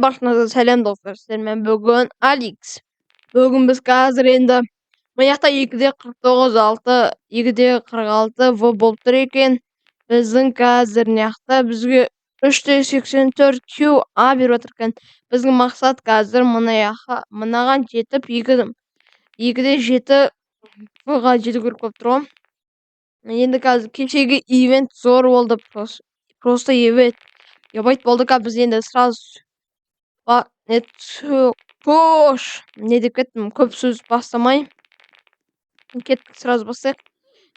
Barchangizga salom do'stlar. Sizlarмен bugun Alex. Bugun biz hozir endi bu yoqda 2.49.6, 2.46 va bo'lib tur ekan. Bizning hozir bu yoqda bizga 3.84 QA berib o'tir ekan. Bizning maqsad hozir mana yoqqa managan yetib 2.7 ga yetib turibdi. Endi hozir kechagi event zo'r bo'ldi. Просто event. Yo'q bo'ldi biz endi сразу ko'sh ne deb ketdim, ko'p so'z bostamay ketdik, сразу bossak.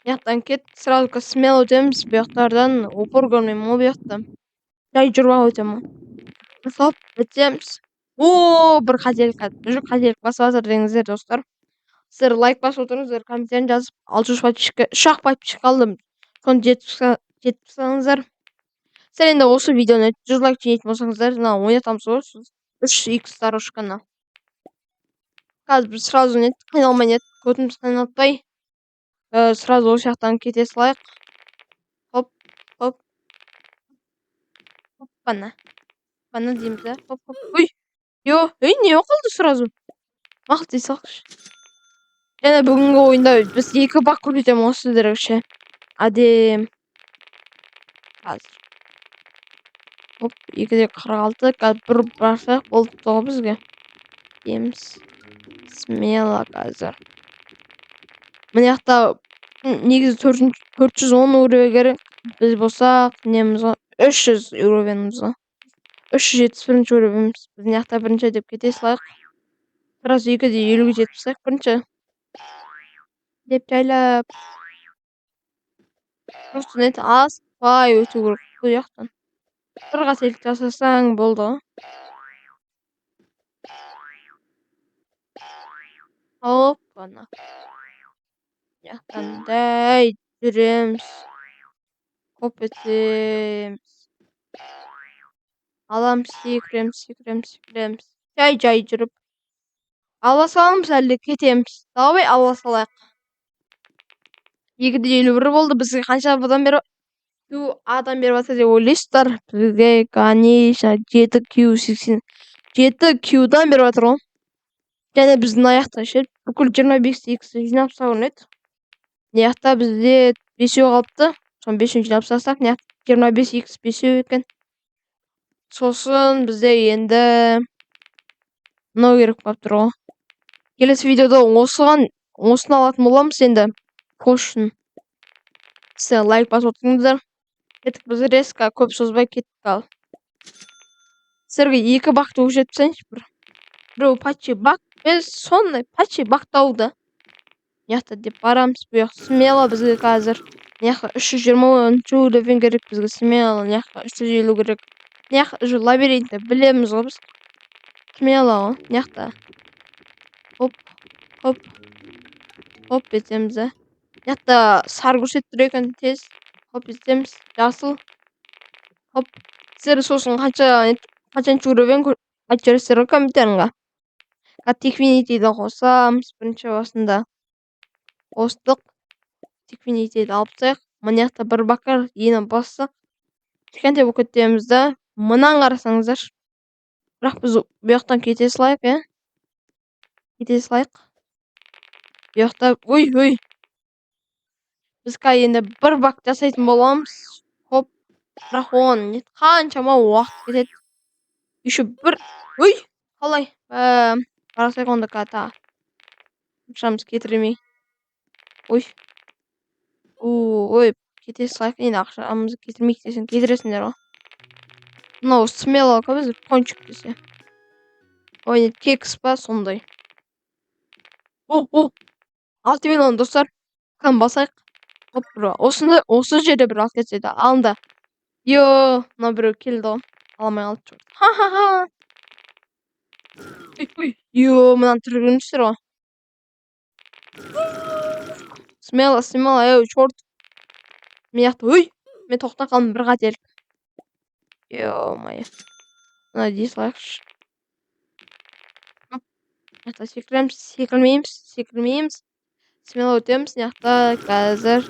Bu yoqdan ketdik, сразу smell o'tamiz. Bu yoqlardan upor ko'rmayman bu yoqda. Joy jurva o'taman. Hisob bitamiz. Bir xatirlik qildi. Shu xatirlik bosib o'tiringizlar do'stlar. Sizlar like bosib o'tiringizlar, kommentariyni yozib 60 подписчикка shoh подписчик qoldim. Shuni 70 qilingizlar. Sizlar endi o'sha videoni 100 like uchun yetmasangizlar, o'ynatamiz o'z. 3x старушканы. Hozir biz сразу net qiynalmay net ko'zimiz qiynaltmay сразу o'sha yoqdan keta salak. Hop. Mana deymiz. Hop. Uy. Yo, ne yo'qoldi сразу. Maqtaysak. Yana bugungi o'yinda biz 2 bak ko'rsatamiz sizlarga. Adem. Hozir. Hop, 2.46 bir barsak bo'ldi bizga. Deymiz. Smela hozir. Mana yoqda негізі 410 euroga biz bo'lsak, nemiz 300 eurovenimiz. 371 eurovemiz. Biz yoqda birinchi deb ketasizlar. Sразу 2.50 ga yetsak birinchi. Deb joylab. Просто net az vay o'tib bu yoqdan. Bir qatalik tasasang bo'ldi. Hop, mana. Yoqdanday yurimiz. Hop etimiz. Alam sikremiz. Joy жүріп. Алла саламыз әлде кетеміз. Давай алла салайық. 2.51 болды. Бізге қанша адам беріп жатыр деп ойлайсыздар? Бізге, конечно, 7Q'дан беріп жатыр ғой. Және біздің аяқта бүкіл 25x жинап салған еді. Аяқта бізде 5 қалыпты. Соны 5 жинап салсақ, 25x 5 екен. Сосын бізде енді мынау керек болып тұр ғой. Келесі видеода осыны алатын боламыз енді. Қошын. Сіздер лайк басып отырыңыздар. Кеттік біз резко көп созбай кеттік ал. Сіздерге 2 бақты өжетсеңіз біреу патчи бак. Біз сондай патчи бақтауды. Яқта деп барамыз. Бұл яқ смело бізге қазір. Яқта 320 уровень керек бізге смело. Яқта 350 керек. Яқта лабиринтті білеміз ғой біз. Смело. Яқта. Hop etemiz. Yatta sar көрсетіп екен тез. Hop etemiz. Жасыл. Hop. Sizler сосын қаншаншы уровень айтарсыздар комментарийға. Tikvinity'ді қосамыз бірінші басында. Қостық. Tikvinity'ді алып тастайық. Мына жақта бір бакар ені бассақ. Кішкентай болып кетеміз да. Мынаны қарасаңыздар. Бірақ біз бұл жақтан кете салайық, Кете салайық. Bu yoqda uy. Biz енді бір бак жасайтын боламыз. Хоп. Бірақ оны қаншама уақыт кетеді. Еще бір қалай? Қарасайық онда ката. Шамыз кетірмей. Кете салайық. Енді ақшамызды кетірмейік десең кетіресіңдер ғой. Мынау смело біз кончик десе. Кекс па сондай. 6 миллион достар. Kan басайық. Хоп, осы жерде бір алып кетсейді. Алында. Мына біреу келді ғой. Аламай қалып жүр. Ха. Мынаны түргенсіздер ғой. Смело, чорт. Мен яқты, мен тоқтан қалдым бір қателік. Мая. Мына дислайкш. Яқта секірмейміз. Смело өтеміз. Яқта қазір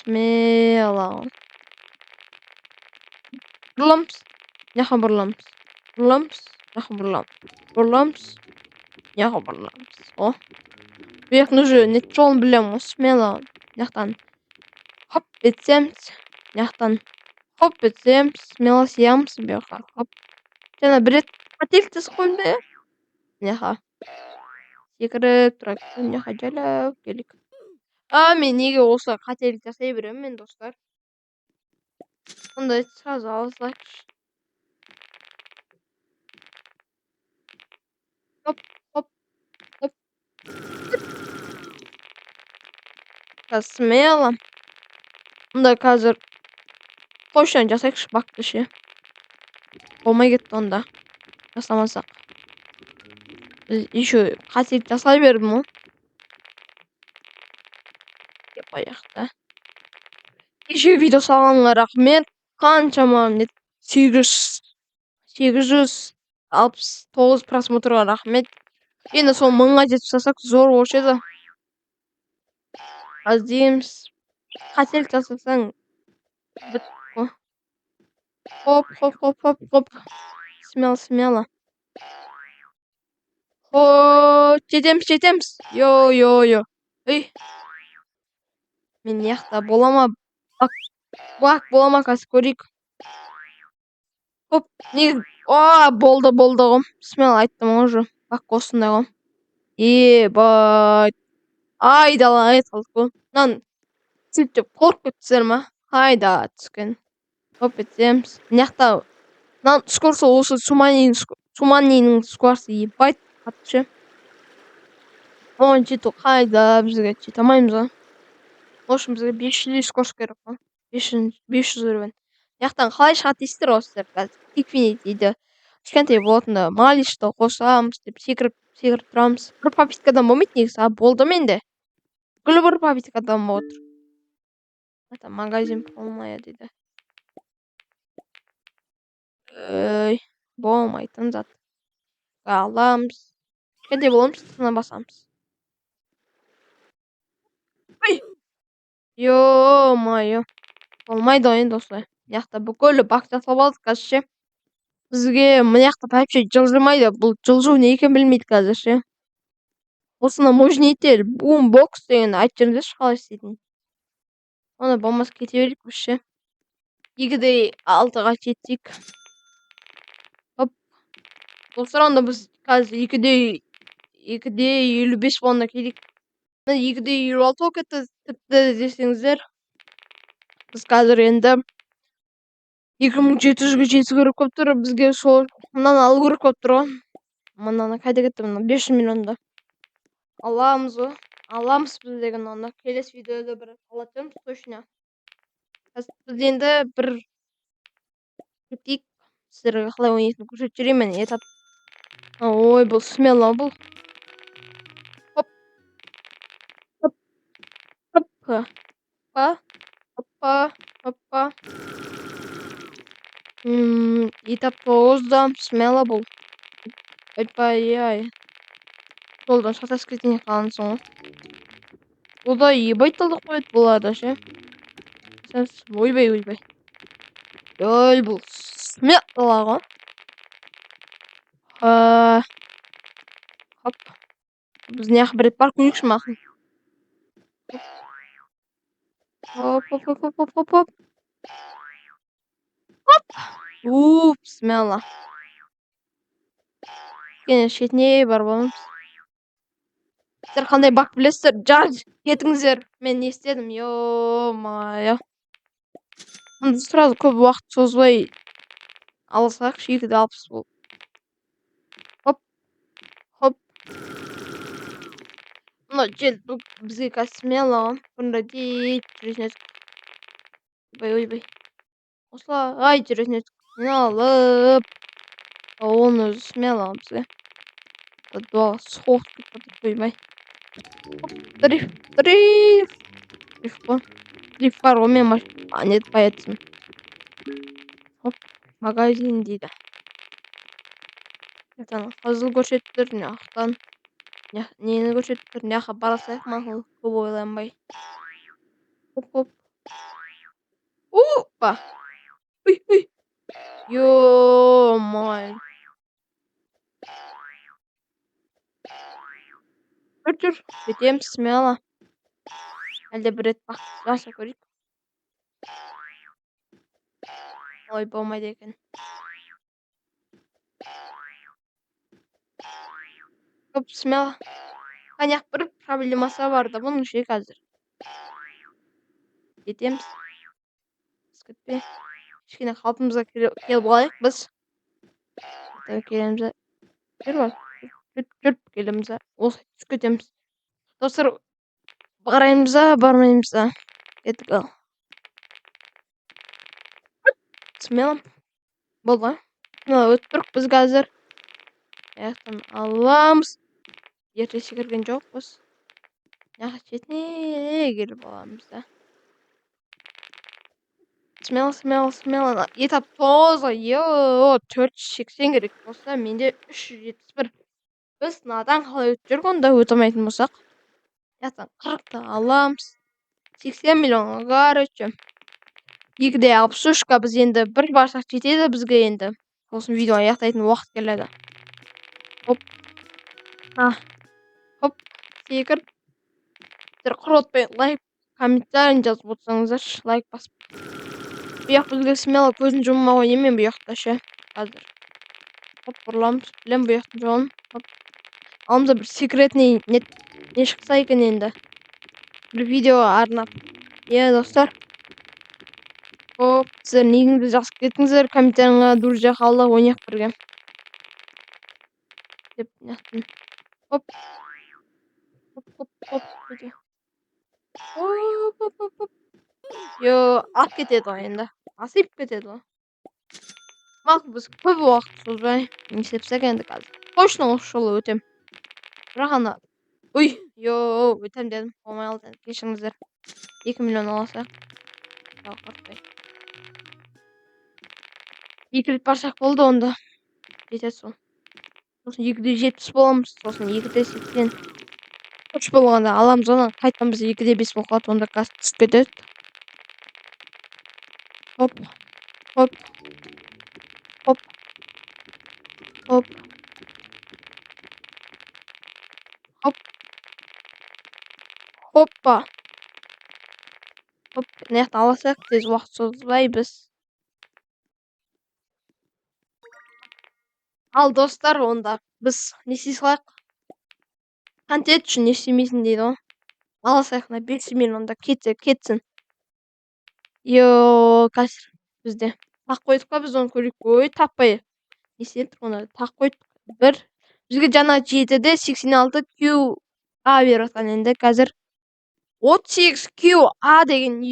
смело. Бұрыламыз. Яқта бұрыламыз. Мынака бұрыламыз. Мынака бұрыламыз. О, бұяқтың уже нет жолын білем ғой, смело. Мынаяқтан хоп етсеміз, мынаяқтан хоп етсеміз, смело сиямыз бұяққа. Хоп. Жаңа бір рет қателіктесіп қойдым да, иә. Мынақа секіріп тұра кетіп, мынақа жайлап келейік. Мен неге осылай қателік жасай беремін мен, достар? Онда сразу ауызлайықшы. Хоп, хоп, хоп. Смело. Онда қазір қойшан жасайықшы бакты ше. Болмай кетті онда. Жасамасақ. Біз еще қателік жасай бердім ғой. Деп қояйық. Кеше видео салғанға рахмет. Қаншама 869 просмотрға рахмет. Енді сол 1000-ға жетіп салсақ зор болушы еді. Аздейміз. Қателік жасасаң бітті ғой. Хоп, хоп, хоп, хоп, хоп. Смело. Жетеміз. Йо. Ей. Мен яқта болама. Бак болама қазір көрейік. Хоп, не? Болды ғой. Смело айттым уже. Бак осындай ғой. Бай. Айдала қалдық қой. Мынаны сөйтіп қорқып кетсіздер ма? Қайда түскен? Хоп етсеміз. Мынаяқта мынаны скорсы осы Суманинің скорсы ебать қатты ше. Жету қайда, бізге жете алмаймыз ғой. В общем, бізге 500 скорс керек қой. 500 уровень. Мынаяқтан қалай шығады дейсіздер ғой сіздер қазір. Тикфинит дейді. Кішкентай болатында малишты қосамыз деп секіріп тұрамыз. Бір попиткадан болмайды негізі, болды менде. Бүкіл бір попиткадан болып отыр. Это магазин полная дейді. Болмайтын зат. Аламыз. Кішкентай боламыз, тына басамыз. Ё-моё. Болмайды ғой енді осылай. Мыняқта бүкіл бак жасап алдық қазір ше. Бізге мыняқта вообще жылжымайды. Бұл жылжу не екенін білмейді қазір ше. Осыны можнитель бумбокс деген айтып жүріңдерші қалай істейтінін. Оны болмаса кете берейік біз ше. 2-6-ға жетсек. Хоп. Достар, онда біз қазір 2-55 болғанда келейік. 2-56 болып кетті тіпті десеңіздер. Біз қазір енді 2700-ге жету керек болып тұр. Бізге сол мынаны алу керек болып тұр ғой. Мынаны қайда кетті мына 500 миллионды. Аламыз ғой. Аламыз біз деген оны. Келесі видеода бір алатымыз точно. Біз енді бір кетейік. Сіздерге қалай ойнайтынын көрсетіп жүрейін мен. Ой, бұл смело бұл. Хоп. Hoppa. Etap 9'da смело бұл. Ай. Жолдан шатас кетіне қалған соң. Бұл да ебай талдық қойды бұларда ше. Ойбай. Ой, бұл смело ғой. Хоп. Біз неяқ бір рет бар көйікші мақын. Хоп. Смело. Кене шетіне бар болымыз. Сіздер қандай бак білесіздер? Жарж, кетіңіздер. Мен не істедім? Ё-моё. Сразу көп уақыт созбай алсақ, 2-60 бол. Хоп. Мына жел бізге қазір смело. Бұнда дейт жүресіне ойбай. Осылай жүресіне алып. Оны өзі смело бізге. Два соғып кетіп қоймай. Дрифт бар ғой, мен нет поедсің. Хоп, магазин дейді. Қызыл көрсеттір, неақтан. Нені көрсеттір, неаққа барасайық мақыл, көп ойланбай. Хоп. Опа! Ой. Ё-май. Жүр. Кетеміз, смело. Әлде бір рет жаса көрейік. Ой, болмайды екен. Көп, смело. Қанақ бір проблемасы бар да, бұның ше қазір. Кетеміз. Біз кетпе. Кішкене қалпымызға келіп алайық біз. Келеміз. Жүр, келеміз. Осы түсіп кетеміз. Достар, бараймыз, бармаймыз. Кеттік ал. Смело. Болды. Өтіп тұрық біз қазір. Аяқтан аламыз. Ерте секірген жоқпыз. Яғы шетіне келіп аламыз да. Смело. Етап 9, 480 керек болса, менде 371. Біз надан қалай өтіп жүрік, онда өтімайтын болсақ. Аяқтан 40-ты аламыз. 80 миллионға қарайшы. 2-де 63-қа біз енді бір барсақ жетеді бізге енді. Сосын видео аяқтайтын уақыт келеді. Хоп. Хоп. Секір. Құротпай лайк, комментарин жазып отырсаңыздаршы, лайк басып. Бұяқ бізге смело көзін жұммауға емен бұяқта ше. Қазір. Хоп, бұрыламыз. Білем бұяқтың жоғын. Хоп. Алымызда бір секретный не шықса екен енді. Бір видео арнап. Достар. Хоп, сіздер негіңді жақсы кеттіңіздер, комментаринға друзья қалды, ойнақ бірге. Деп нақтын. Хоп. Хоп. Ат кетеді ғой енді. Асып кетеді ғой. Мақы біз көп уақыт созбай. Не істепсек енді қазір. Точно осы жолы өтем. Бірақ ана. Өтем дедім. Болмай алды. Кешіріңіздер. 2 миллион аласақ. Қорқытпай. 2 рет барсақ болды онда. Жетеді сол. Сосын 2-де 70 боламыз. Сосын 2-де 80. 3 болғанда аламыз оны. Қайтқан біз 2-де 5 болғат. Онда қас түсіп кетеді. Хоп. Hoppa. Хоп, неяқты аласақ, тез уақыт созбай біз. Ал достар, онда біз не істейсілайық? Контент үшін не істемейсің дейді ғой. Аласақ, на 5 миллионда кетсін. Қазір бізде. Тақ қойдық па біз оны көрейік. Тақпай. Не істедік оны тақ қойдық. Бізге жаңа 7-де 86 QA беріп жатқан енді қазір. 38 QA деген,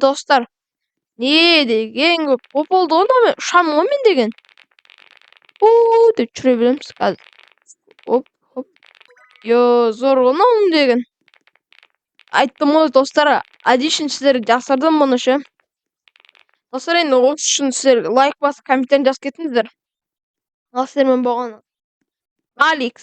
достар. Не деген көп. О болды оны ұшам омен деген. Деп жүре білеміз қазір. Хоп. Зор оны деген. Айттым ғой достар, адишн сіздер жасырдым мұны ше. Достар, енді осы үшін сіздер лайк басып, комментарин жазып кетіңіздер. Ал сіздермен болған Алекс.